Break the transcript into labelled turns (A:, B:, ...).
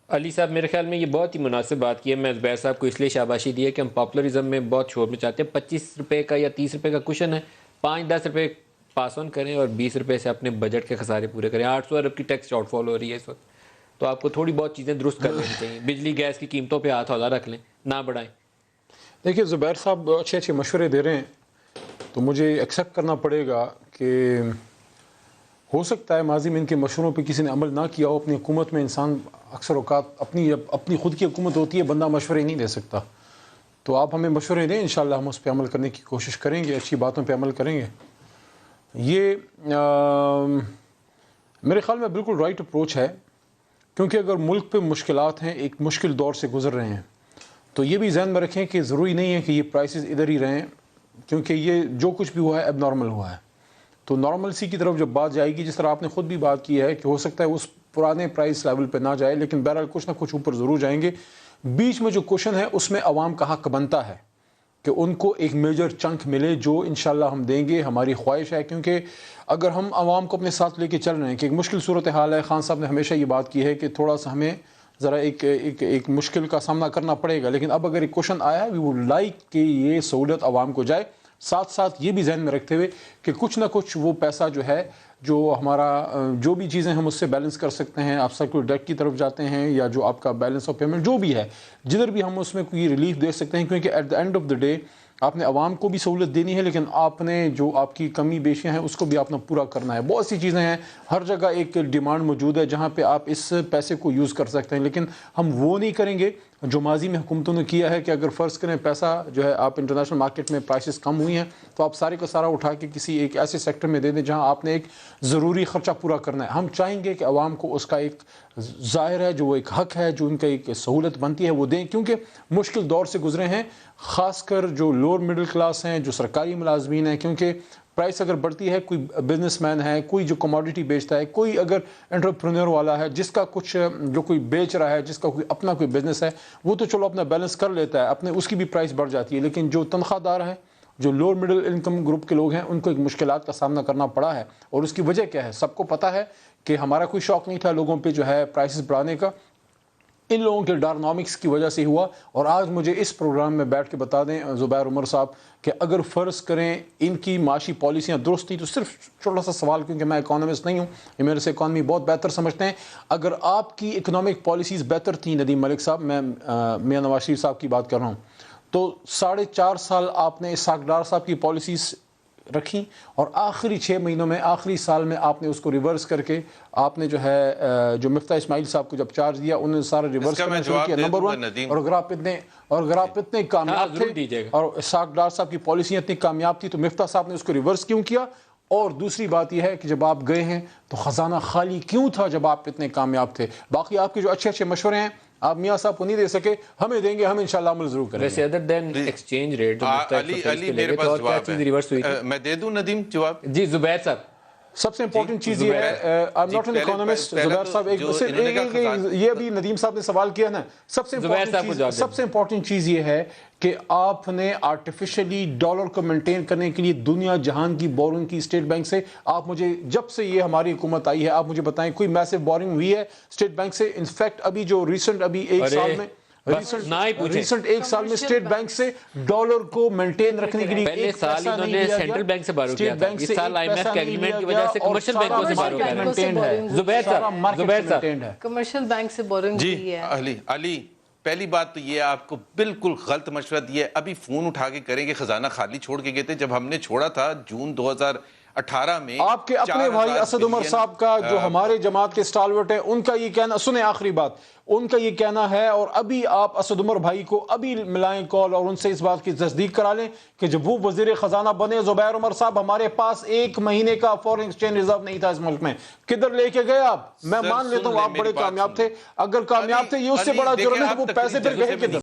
A: علی صاحب میرے خیال میں یہ بہت ہی مناسب بات کی ہے. میں زبیر صاحب کو اس لیے شاباشی دی ہے کہ ہم پاپولرزم میں بہت شور مچاتے ہیں. 25 روپے کا یا 30 روپے کا کشن ہے, 5-10 روپے پاس آن کریں اور 20 روپے سے اپنے بجٹ کے خسارے پورے کریں. 800 ارب کی ٹیکس شارٹ فال ہو رہی ہے اس وقت, تو آپ کو تھوڑی بہت چیزیں درست کر لینی چاہیے. بجلی گیس کی قیمتوں پہ ہاتھ ہولہ رکھ لیں, نہ بڑھائیں.
B: دیکھیے زبیر صاحب اچھے اچھے مشورے دے رہے ہیں, تو مجھے ایکسیپٹ کرنا پڑے گا کہ ہو سکتا ہے ماضی میں ان کے مشوروں پہ کسی نے عمل نہ کیا ہو. اپنی حکومت میں انسان اکثر اوقات اپنی خود کی حکومت ہوتی ہے, بندہ مشورے نہیں دے سکتا. تو آپ ہمیں مشورے دیں, انشاءاللہ ہم اس پہ عمل کرنے کی کوشش کریں گے, اچھی باتوں پہ عمل کریں گے. یہ میرے خیال میں بالکل رائٹ اپروچ ہے, کیونکہ اگر ملک پہ مشکلات ہیں, ایک مشکل دور سے گزر رہے ہیں, تو یہ بھی ذہن میں رکھیں کہ ضروری نہیں ہے کہ یہ پرائسز ادھر ہی رہیں, کیونکہ یہ جو کچھ بھی ہوا ہے اب نارمل ہوا ہے. تو نارملسی کی طرف جب بات جائے گی, جس طرح آپ نے خود بھی بات کی ہے کہ ہو سکتا ہے اس پرانے پرائس لیول پہ نہ جائے, لیکن بہرحال کچھ نہ کچھ اوپر ضرور جائیں گے. بیچ میں جو کوشن ہے اس میں عوام کا حق بنتا ہے کہ ان کو ایک میجر چنک ملے, جو انشاءاللہ ہم دیں گے. ہماری خواہش ہے, کیونکہ اگر ہم عوام کو اپنے ساتھ لے کے چل رہے ہیں کہ ایک مشکل صورتحال ہے. خان صاحب نے ہمیشہ یہ بات کی ہے کہ تھوڑا سا ہمیں ذرا ایک مشکل کا سامنا کرنا پڑے گا, لیکن اب اگر ایک کوشن آیا ہے, وی وڈ لائک کہ یہ سہولت عوام کو جائے. ساتھ ساتھ یہ بھی ذہن میں رکھتے ہوئے کہ کچھ نہ کچھ وہ پیسہ جو ہے, جو ہمارا جو بھی چیزیں ہم اس سے بیلنس کر سکتے ہیں, آپ سرکل ڈیٹ کی طرف جاتے ہیں یا جو آپ کا بیلنس آف پیمنٹ جو بھی ہے, جدھر بھی ہم اس میں کوئی ریلیف دے سکتے ہیں. کیونکہ at the end of the day آپ نے عوام کو بھی سہولت دینی ہے, لیکن آپ نے جو آپ کی کمی بیشیاں ہیں اس کو بھی آپ نے پورا کرنا ہے. بہت سی چیزیں ہیں, ہر جگہ ایک ڈیمانڈ موجود ہے جہاں پہ آپ اس پیسے کو یوز کر سکتے ہیں, لیکن ہم وہ نہیں کریں گے جو ماضی میں حکومتوں نے کیا ہے کہ اگر فرض کریں پیسہ جو ہے آپ انٹرنیشنل مارکیٹ میں پرائسز کم ہوئی ہیں تو آپ سارے کا سارا اٹھا کے کسی ایک ایسے سیکٹر میں دے دیں جہاں آپ نے ایک ضروری خرچہ پورا کرنا ہے. ہم چاہیں گے کہ عوام کو اس کا ایک ظاہر ہے, جو ایک حق ہے, جو ان کا ایک سہولت بنتی ہے وہ دیں, کیونکہ مشکل دور سے گزرے ہیں, خاص کر جو لوور مڈل کلاس ہیں, جو سرکاری ملازمین ہیں. کیونکہ پرائس اگر بڑھتی ہے, کوئی بزنس مین ہے, کوئی جو کموڈیٹی بیچتا ہے, کوئی اگر انٹرپرینور والا ہے جس کا کچھ جو کوئی بیچ رہا ہے, جس کا کوئی اپنا کوئی بزنس ہے, وہ تو چلو اپنا بیلنس کر لیتا ہے, اپنے اس کی بھی پرائس بڑھ جاتی ہے. لیکن جو تنخواہ دار ہیں, جو لوور مڈل انکم گروپ کے لوگ ہیں, ان کو ایک مشکلات کا سامنا کرنا پڑا ہے. اور اس کی وجہ کیا ہے سب کو پتہ ہے کہ ہمارا کوئی شوق نہیں تھا لوگوں پہ جو ہے پرائسز بڑھانے کا, ان لوگوں کے ڈارنامکس کی وجہ سے ہوا. اور آج مجھے اس پروگرام میں بیٹھ کے بتا دیں زبیر عمر صاحب کہ اگر فرض کریں ان کی معاشی پالیسیاں درست تھیں, تو صرف چھوٹا سا سوال, کیونکہ میں اکانومسٹ نہیں ہوں, یہ میرے سے اکانومی بہت بہتر سمجھتے ہیں, اگر آپ کی اکنامک پالیسیز بہتر تھیں ندیم ملک صاحب, میں میاں نواز شریف صاحب کی بات کر رہا ہوں, تو 4.5 سال آپ نے اسحاق ڈار صاحب کی پالیسیز رکھی, اور آخری 6 مہینوں میں, آخری سال میں آپ نے اس کو ریورس کر کے آپ نے جو ہے جو مفتاح اسماعیل صاحب کو جب چارج دیا, انہوں نے سارا ریورس کرنا شروع کیا. نمبر 1, اور اگر آپ اتنے کامیاب تھے اور اسحاق ڈار صاحب کی پالیسیاں اتنی کامیاب تھی, تو مفتاح صاحب نے اس کو ریورس کیوں کیا؟ اور دوسری بات یہ ہے کہ جب آپ گئے ہیں تو خزانہ خالی کیوں تھا جب آپ اتنے کامیاب تھے؟ باقی آپ کے جو اچھے اچھے مشورے ہیں آپ میاں صاحب کو نہیں دے سکے, ہمیں دیں گے, ہم انشاءاللہ عمل ضرور کریں گے.
A: ویسے ادر دین ایکسچینج ریٹ
C: علی میرے پاس جواب ہے, میں دے دوں ندیم جواب؟
A: جی زبیر صاحب.
B: سب سے امپورٹنٹ چیز یہ ہے, I am not an economist Zubair صاحب, یہ ابھی ندیم صاحب نے سوال کیا نا, سب سے امپورٹنٹ چیز یہ ہے کہ آپ نے آرٹیفیشلی ڈالر کو مینٹین کرنے کے لیے دنیا جہان کی بورنگ کی اسٹیٹ بینک سے. آپ مجھے جب سے یہ ہماری حکومت آئی ہے آپ مجھے بتائیں کوئی میسو بورنگ ہوئی ہے اسٹیٹ بینک سے؟ انفیکٹ ابھی جو ریسنٹ ابھی 1 سال میں ریسنٹ 1 سال میں اسٹیٹ بینک سے ڈالر کو مینٹین رکھنے کے لیے
A: پہلے سال انہوں نے سینٹرل بینک سے بارو کیا تھا, اس سال آئی ایم ایف کے ایگریمنٹ کی وجہ سے کمرشل بینکوں سے بارو کیا ہے. زبیر صاحب
D: کمرشل بینک سے بورنگ ہوئی ہے.
C: علی پہلی بات تو یہ آپ کو بالکل غلط مشورہ دیا ہے. ابھی فون اٹھا کے کریں کہ خزانہ خالی چھوڑ کے گئے تھے. جب ہم نے چھوڑا تھا جون 2018 میں,
B: آپ کے اپنے بھائی اسد عمر صاحب کا جو ہمارے جماعت کے اسٹالورٹ ہیں, ان کا یہ کہنا, سنیں آخری بات, ان کا یہ کہنا ہے, اور ابھی آپ اسد عمر بھائی کو ابھی ملائیں کال اور ان سے اس بات کی تصدیق کرا لیں کہ جب وہ وزیر خزانہ بنے زبیر عمر صاحب, ہمارے پاس 1 مہینے کا فورن ایکسچینج ریزرو نہیں تھا اس ملک میں. کدھر لے کے گئے آپ؟ میں مان لیتا ہوں آپ بڑے کامیاب تھے, اگر کامیاب تھے یہ اس سے بڑا جرم ہے, وہ پیسے پھر گئے کدھر؟